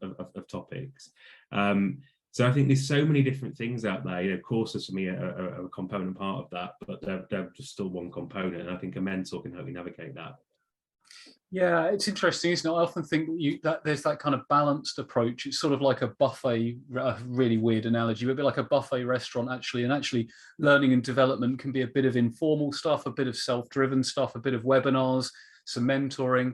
topics. So I think there's so many different things out there. Courses for me are a component part of that, but they're just still one component, and I think a mentor can help you navigate that. Yeah, it's interesting, isn't it? I often think that there's that kind of balanced approach. It's sort of like a buffet, a really weird analogy, but a bit like a buffet restaurant, actually. And actually, learning and development can be a bit of informal stuff, a bit of self-driven stuff, a bit of webinars, some mentoring.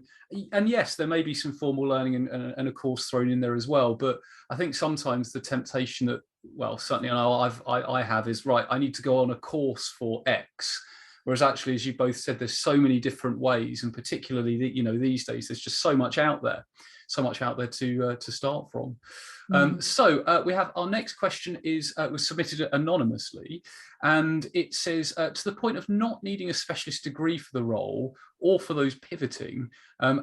And yes, there may be some formal learning and a course thrown in there as well. But I think sometimes the temptation that, well, certainly I have is, right, I need to go on a course for X. Whereas actually, as you both said, there's so many different ways, and particularly these days, there's just so much out there to start from. So we have our next question was submitted anonymously, and it says, to the point of not needing a specialist degree for the role or for those pivoting,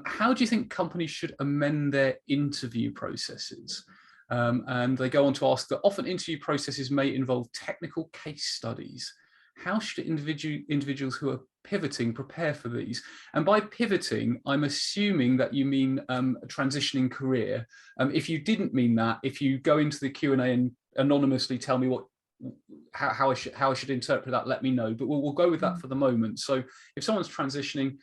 how do you think companies should amend their interview processes? And they go on to ask that often interview processes may involve technical case studies. How should individuals who are pivoting prepare for these? And by pivoting, I'm assuming that you mean a transitioning career. If you didn't mean that, if you go into the Q&A and anonymously tell me how I should interpret that, let me know. But we'll go with that for the moment. So if someone's transitioning,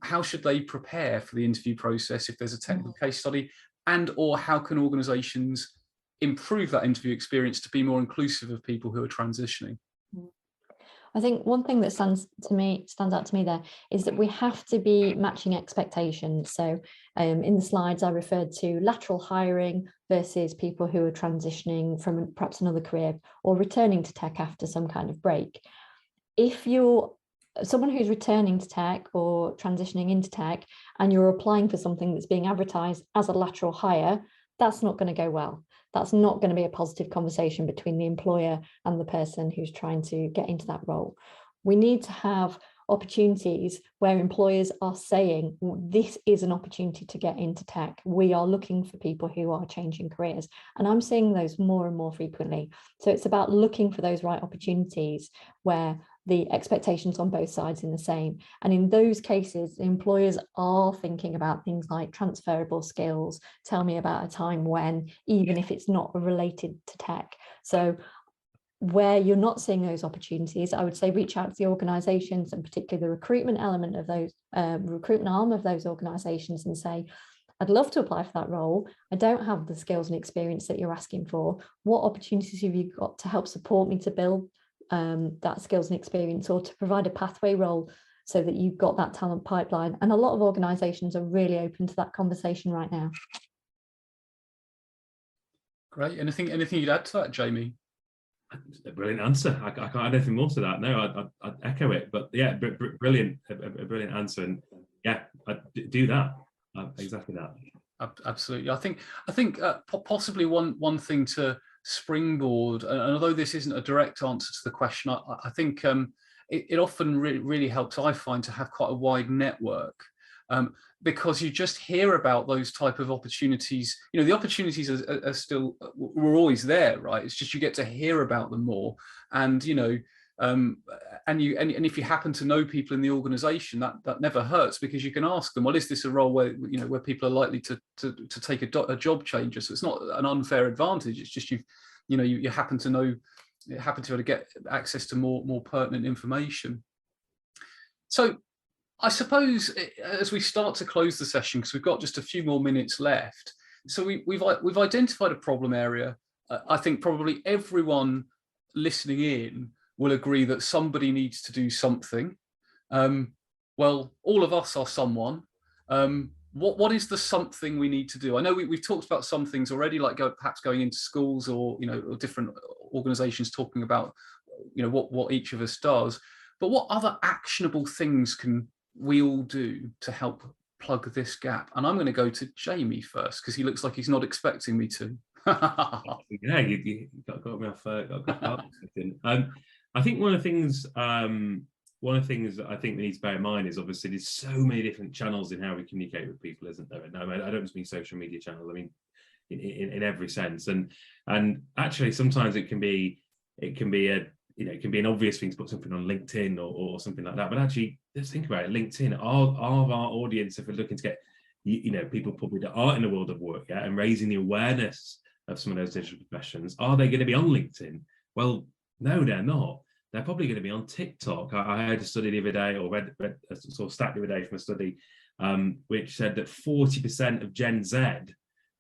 how should they prepare for the interview process if there's a technical case study? And or how can organizations improve that interview experience to be more inclusive of people who are transitioning? I think one thing that stands out to me there is that we have to be matching expectations. So in the slides, I referred to lateral hiring versus people who are transitioning from perhaps another career or returning to tech after some kind of break. If you're someone who's returning to tech or transitioning into tech and you're applying for something that's being advertised as a lateral hire, that's not going to go well. That's not going to be a positive conversation between the employer and the person who's trying to get into that role. We need to have opportunities where employers are saying, this is an opportunity to get into tech. We are looking for people who are changing careers. And I'm seeing those more and more frequently. So it's about looking for those right opportunities where the expectations on both sides are the same. And in those cases, the employers are thinking about things like transferable skills. Tell me about a time when, even if it's not related to tech. So where you're not seeing those opportunities, I would say reach out to the organizations, and particularly the recruitment element of those, recruitment arm of those organizations, and say, I'd love to apply for that role. I don't have the skills and experience that you're asking for. What opportunities have you got to help support me to build that skills and experience, or to provide a pathway role so that you've got that talent pipeline? And a lot of organizations are really open to that conversation right now. Great. Anything you'd add to that, Jamie? A brilliant answer. I can't add anything more to that. No, I'd echo it. But yeah, brilliant, a brilliant answer. And yeah, I'd do that. Exactly that. Absolutely. I think possibly one thing to springboard, and although this isn't a direct answer to the question, I think it often really helps, I find, to have quite a wide network, because you just hear about those type of opportunities. The opportunities are still, we're always there, right? It's just you get to hear about them more, and and if you happen to know people in the organization, that never hurts, because you can ask them, well, is this a role where where people are likely to take a job changer? So it's not an unfair advantage. It's just you happen to know, be able to get access to more pertinent information. So I suppose as we start to close the session, because we've got just a few more minutes left, so we've identified a problem area. I think probably everyone listening in will agree that somebody needs to do something. Well, all of us are someone. What is the something we need to do? I know we've talked about some things already, like perhaps going into schools, or or different organizations talking about what each of us does. But what other actionable things can we all do to help plug this gap? And I'm going to go to Jamie first, because he looks like he's not expecting me to. Yeah, you got me off. I think one of the things that I think we need to bear in mind is, obviously there's so many different channels in how we communicate with people, isn't there? And I don't just mean social media channels. I mean in every sense. And actually sometimes it can be an obvious thing to put something on LinkedIn or something like that. But actually, let's think about it. LinkedIn, are our audience, if we're looking to get people probably that are in the world of work, and raising the awareness of some of those digital professions, are they going to be on LinkedIn? Well, no, they're not. They're probably going to be on TikTok. I heard a study the other day, or read a sort of stat the other day from a study, which said that 40% of Gen Z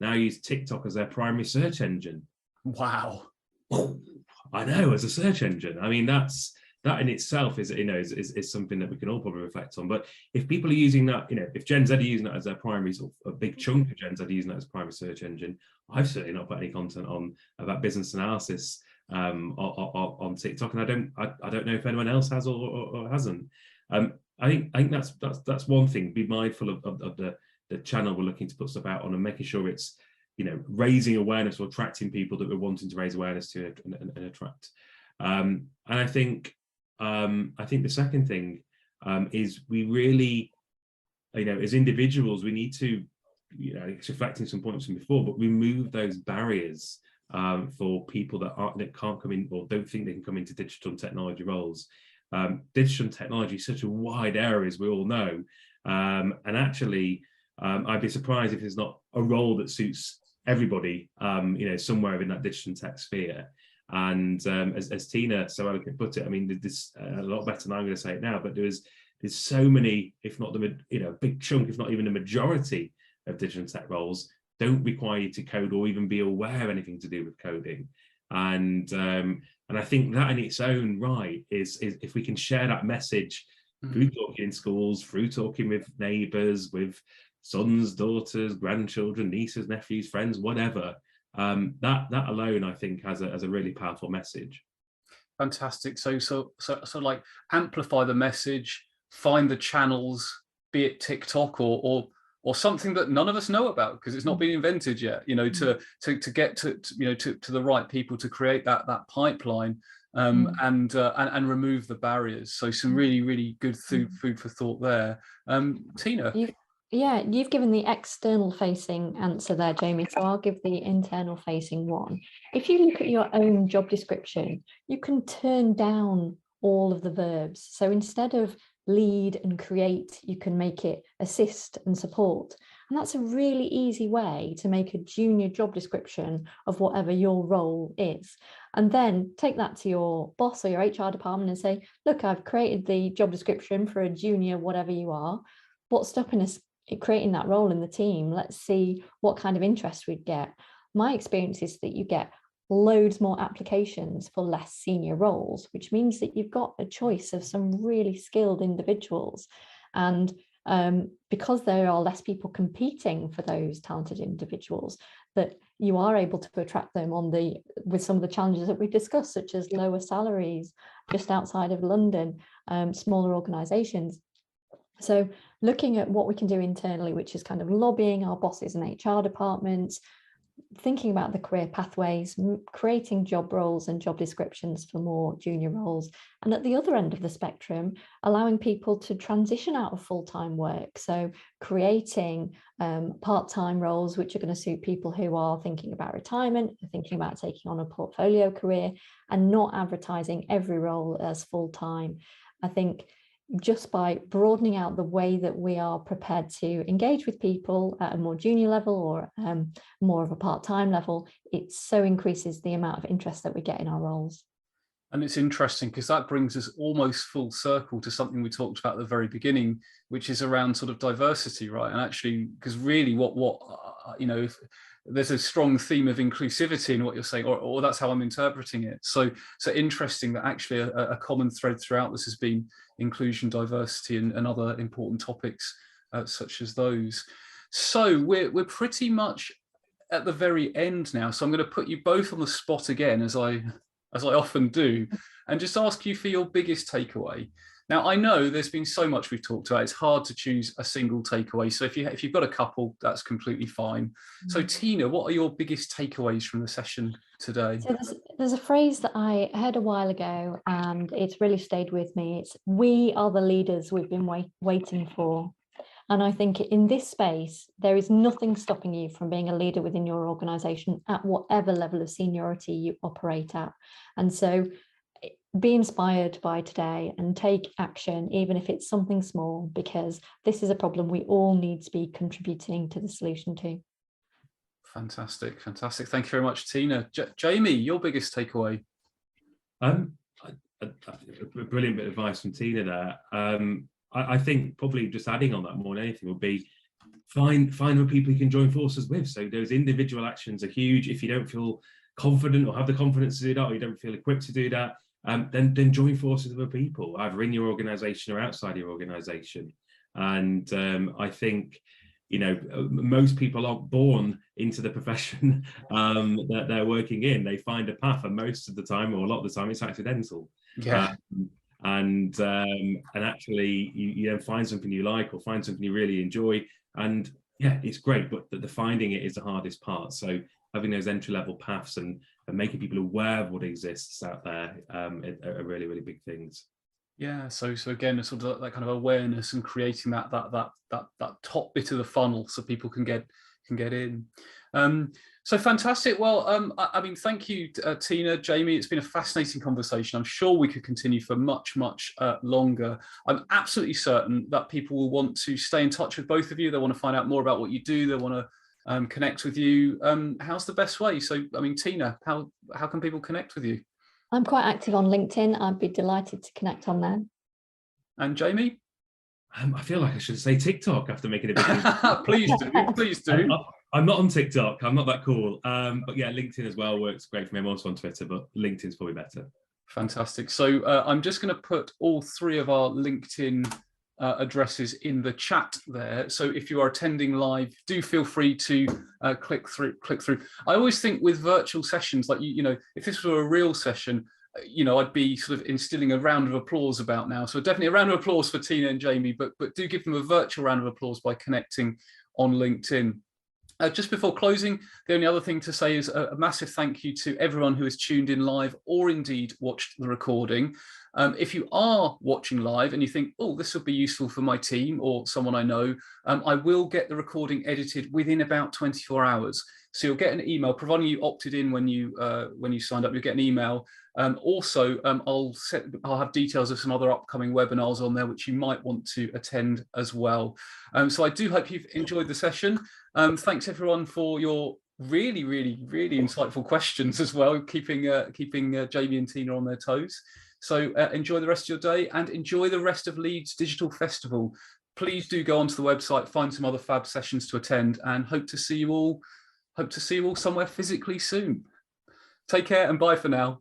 now use TikTok as their primary search engine. Wow. I know, as a search engine. I mean, that in itself is something that we can all probably reflect on. But if people are using that, if Gen Z are using that as their primary, sort of a big chunk of Gen Z are using that as primary search engine, I've certainly not put any content on about business analysis on TikTok, and I don't know if anyone else has or hasn't. I think that's one thing. Be mindful of the channel we're looking to put stuff out on, and making sure it's, you know, raising awareness or attracting people that we're wanting to raise awareness to and attract. And I think the second thing is we really, you know, as individuals, we need to, you know, it's reflecting some points from before, but remove those barriers for people that can't come in or don't think they can come into digital and technology roles. Digital and technology is such a wide area, as we all know, and actually I'd be surprised if there's not a role that suits everybody, you know, somewhere in that digital and tech sphere. And as Tina so eloquently put it, I mean, this a lot better than I'm going to say it now, but there's so many, if not the, you know, big chunk, if not even the majority of digital and tech roles don't require you to code or even be aware of anything to do with coding. And I think that in its own right is if we can share that message through talking in schools, through talking with neighbours, with sons, daughters, grandchildren, nieces, nephews, friends, whatever, that alone, I think, has a really powerful message. Fantastic. So like amplify the message, find the channels, be it TikTok or something that none of us know about because it's not been invented yet, you know, to get to you know to the right people to create that pipeline, and remove the barriers. So some really good food for thought there. Tina. You've given the external facing answer there, Jamie, so I'll give the internal facing one. If you look at your own job description, you can turn down all of the verbs. So instead of lead and create, you can make it assist and support. And that's a really easy way to make a junior job description of whatever your role is. And then take that to your boss or your HR department and say, look, I've created the job description for a junior, whatever you are. What's stopping us creating that role in the team? Let's see what kind of interest we'd get. My experience is that you get loads more applications for less senior roles, which means that you've got a choice of some really skilled individuals. And because there are less people competing for those talented individuals, that you are able to attract them with some of the challenges that we've discussed, such as lower salaries just outside of London, smaller organizations. So looking at what we can do internally, which is kind of lobbying our bosses and HR departments, thinking about the career pathways, creating job roles and job descriptions for more junior roles. And at the other end of the spectrum, allowing people to transition out of full-time work. So creating part-time roles, which are going to suit people who are thinking about retirement, thinking about taking on a portfolio career, and not advertising every role as full-time. I think just by broadening out the way that we are prepared to engage with people at a more junior level or more of a part-time level, it so increases the amount of interest that we get in our roles. And it's interesting because that brings us almost full circle to something we talked about at the very beginning, which is around sort of diversity, right? And actually, because really what you know, if there's a strong theme of inclusivity in what you're saying, or that's how I'm interpreting it. So interesting that actually a common thread throughout this has been inclusion, diversity, and other important topics such as those. So we're pretty much at the very end now. So I'm going to put you both on the spot again, as I often do, and just ask you for your biggest takeaway. Now, I know there's been so much we've talked about. It's hard to choose a single takeaway. So if you've got a couple, that's completely fine. So Tina, what are your biggest takeaways from the session today? So there's a phrase that I heard a while ago, and it's really stayed with me. It's, we are the leaders we've been waiting for. And I think in this space, there is nothing stopping you from being a leader within your organization at whatever level of seniority you operate at. And so be inspired by today and take action, even if it's something small, because this is a problem we all need to be contributing to the solution to. Fantastic. Thank you very much, Tina. Jamie, your biggest takeaway? A brilliant bit of advice from Tina there. I think probably just adding on that more than anything would be find the people you can join forces with. So those individual actions are huge. If you don't feel confident or have the confidence to do that, or you don't feel equipped to do that, then join forces with other people, either in your organization or outside your organization. And I think, most people aren't born into the profession that they're working in. They find a path, and most of the time, or a lot of the time, it's accidental. Yeah. And actually, you then find something you like, or find something you really enjoy, and yeah, it's great. But the finding it is the hardest part. So having those entry-level paths and making people aware of what exists out there are really, really big things. Yeah, so again, sort of that kind of awareness and creating that top bit of the funnel so people can get in. So fantastic. Well, I mean, thank you, Tina, Jamie. It's been a fascinating conversation. I'm sure we could continue for much longer. I'm absolutely certain that people will want to stay in touch with both of you. They want to find out more about what you do. They want to connect with you. How's the best way? So, I mean, Tina, how can people connect with you? I'm quite active on LinkedIn. I'd be delighted to connect on there. And Jamie? I feel like I should say TikTok after making a big Please do. I'm not on TikTok. I'm not that cool. But yeah, LinkedIn as well works great for me. I'm also on Twitter, but LinkedIn's probably better. Fantastic. So I'm just going to put all three of our LinkedIn addresses in the chat there. So if you are attending live, do feel free to click through. I always think with virtual sessions, like if this were a real session, I'd be sort of instilling a round of applause about now. So definitely a round of applause for Tina and Jamie, but do give them a virtual round of applause by connecting on LinkedIn. Just before closing, the only other thing to say is a massive thank you to everyone who has tuned in live or indeed watched the recording. If you are watching live and you think, oh, this would be useful for my team or someone I know, I will get the recording edited within about 24 hours. So you'll get an email, providing you opted in when you signed up, you'll get an email. Also, I'll have details of some other upcoming webinars on there, which you might want to attend as well. So I do hope you've enjoyed the session. Thanks everyone for your really insightful questions as well, keeping Jamie and Tina on their toes. So enjoy the rest of your day and enjoy the rest of Leeds Digital Festival. Please do go onto the website, find some other fab sessions to attend, and hope to see you all somewhere physically soon. Take care and bye for now.